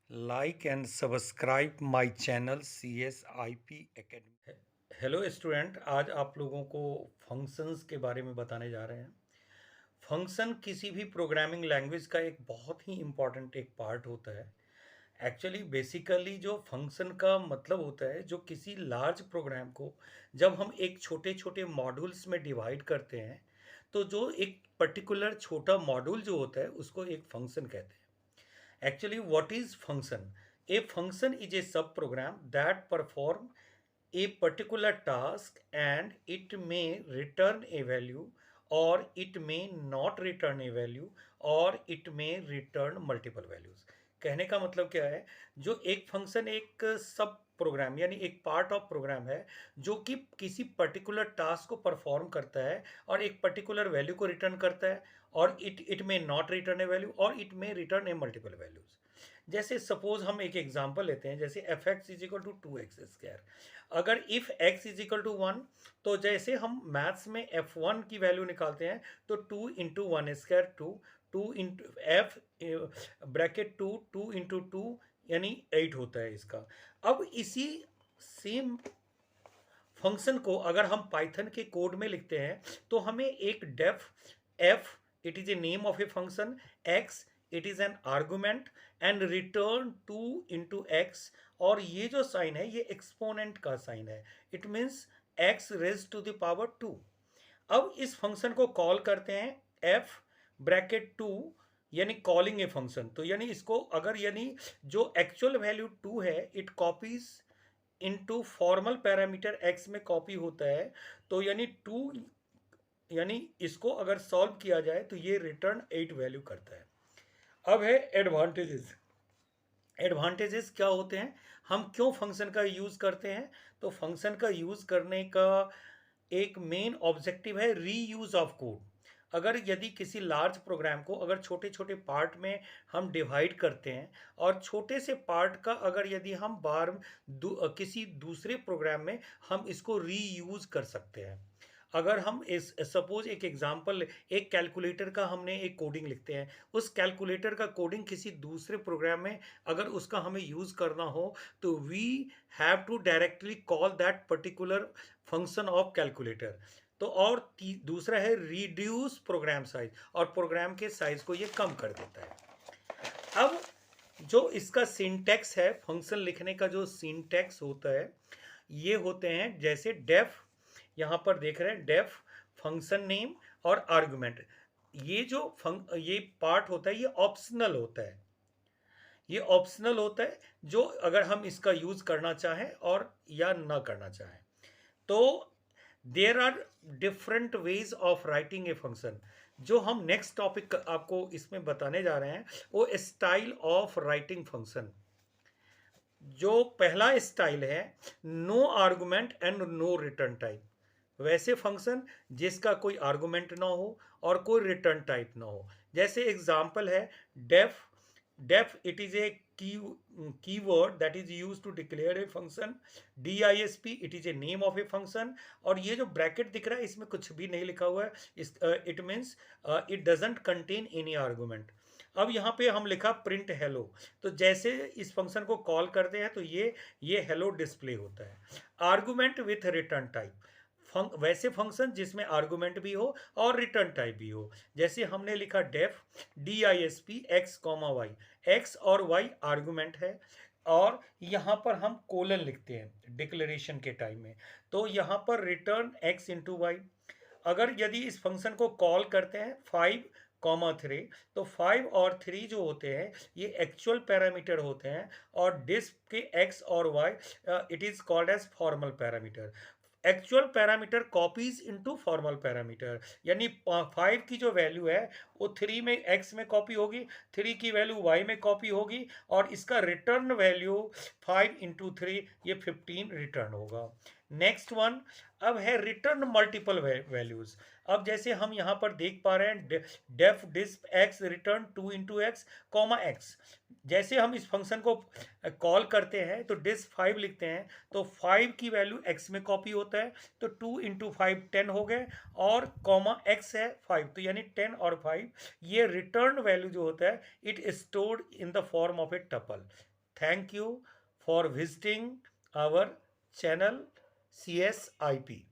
like and subscribe my channel CSIP Academy। Hello student, आज आप लोगों को फंक्शंस के बारे में बताने जा रहे हैं। फंक्शन किसी भी प्रोग्रामिंग लैंग्वेज का एक बहुत ही इम्पॉर्टेंट एक पार्ट होता है। एक्चुअली बेसिकली जो फंक्शन का मतलब होता है, जो किसी लार्ज प्रोग्राम को जब हम एक छोटे छोटे मॉड्यूल्स में डिवाइड करते हैं, तो जो एक पर्टिकुलर छोटा मॉड्यूल जो होता है उसको एक फंक्शन कहते हैं। Actually, what is function? A function is a subprogram that perform a particular task and it may return a value or it may not return a value or it may return multiple values। कहने का मतलब क्या है, जो एक function एक सब programme यानी एक पार्ट ऑफ प्रोग्राम है जो कि किसी पर्टिकुलर टास्क को परफॉर्म करता है और एक पर्टिकुलर वैल्यू को रिटर्न करता है, और it may not return a value और it may return a multiple values. जैसे सपोज हम एक एग्जांपल लेते हैं, जैसे f x is equal to 2x²। अगर if x is equal to 1, तो जैसे हम मैथ्स में f1 की वैल्यू निकालते हैं तो 2 × 1², 2 एफ ब्रैकेट 2 यानी 8 होता है इसका। अब इसी सेम फंक्शन को अगर हम पाइथन के कोड में लिखते हैं तो हमें एक def f, it is a name of a function, x it is an argument and return 2 × x, और ये जो साइन है ये एक्सपोनेंट का साइन है, it means x raise to the power 2। अब इस फंक्शन को कॉल करते हैं एफ ब्रैकेट 2, यानी कॉलिंग ए फंक्शन। तो यानी इसको अगर यानी जो एक्चुअल वैल्यू 2 है it copies into formal parameter x में कॉपी होता है, तो यानी 2, यानी इसको अगर सॉल्व किया जाए तो ये रिटर्न 8 वैल्यू करता है। अब है एडवांटेजेस। एडवांटेजेस क्या होते हैं, हम क्यों फंक्शन का यूज़ करते हैं? तो फंक्शन का यूज़ करने का एक मेन ऑब्जेक्टिव है रीयूज ऑफ कोड। अगर यदि किसी लार्ज प्रोग्राम को अगर छोटे छोटे पार्ट में हम डिवाइड करते हैं और छोटे से पार्ट का अगर यदि हम किसी दूसरे प्रोग्राम में हम इसको रीयूज कर सकते हैं। अगर हम इस सपोज एक एग्जांपल, एक कैलकुलेटर का हमने एक कोडिंग लिखते हैं, उस कैलकुलेटर का कोडिंग किसी दूसरे प्रोग्राम में अगर उसका हमें यूज़ करना हो तो we have to directly call that particular function of calculator. तो और दूसरा है रिड्यूस प्रोग्राम साइज, और प्रोग्राम के साइज को ये कम कर देता है। अब जो इसका सिंटैक्स है, फंक्शन लिखने का जो सिंटैक्स होता है, ये होते हैं जैसे डेफ, यहाँ पर देख रहे हैं डेफ, फंक्शन नेम और आर्गुमेंट। ये जो ये पार्ट होता है ये ऑप्शनल होता है, ये ऑप्शनल होता है जो अगर हम इसका यूज करना चाहें और या ना करना चाहें। तो there are different ways of writing a function. जो हम नेक्स्ट टॉपिक आपको इसमें बताने जा रहे हैं वो स्टाइल ऑफ राइटिंग फंक्शन। जो पहला स्टाइल है no argument and no return type, वैसे फंक्शन जिसका कोई आर्गुमेंट ना हो और कोई रिटर्न टाइप ना हो। जैसे एग्जांपल है def. Def it is a keyword that is used to declare a function. DISP it is a name of a function, और ये जो ब्रैकेट दिख रहा है इसमें कुछ भी नहीं लिखा हुआ है, इस it means it doesn't contain any argument. अब यहाँ पे हम लिखा प्रिंट हेलो, तो जैसे इस फंक्शन को कॉल करते हैं तो ये हेलो डिस्प्ले होता है। आर्गुमेंट विथ रिटर्न टाइप, वैसे फंक्शन जिसमें आर्गुमेंट भी हो और रिटर्न टाइप भी हो। जैसे हमने लिखा डेफ DISP x, x और y आर्गुमेंट है, और यहाँ पर हम कोलन लिखते हैं डिक्लेरेशन के टाइम में, तो यहाँ पर रिटर्न x × y। अगर यदि इस फंक्शन को कॉल करते हैं 5, 3, तो 5 और 3 जो होते हैं ये एक्चुअल पैरामीटर होते हैं, और डिस्प के x और y it is called as formal parameter. Actual parameter copies into formal parameter, यानी 5 की जो वैल्यू है वो 3 में x में कॉपी होगी, 3 की वैल्यू y में कॉपी होगी, और इसका रिटर्न वैल्यू 5 × 3 ये 15 रिटर्न होगा। नेक्स्ट वन अब है रिटर्न मल्टीपल वैल्यूज। अब जैसे हम यहाँ पर देख पा रहे हैं डेफ डिस्प x रिटर्न 2 × x, x। जैसे हम इस फंक्शन को कॉल करते हैं तो डिस्प 5 लिखते हैं, तो 5 की वैल्यू x में कॉपी होता है, तो 2 × 5 10 हो गए, और x है 5, तो यानी 10 और 5 ये रिटर्न वैल्यू जो होता है it stored in the form of A tuple. Thank you for visiting our channel CSIP.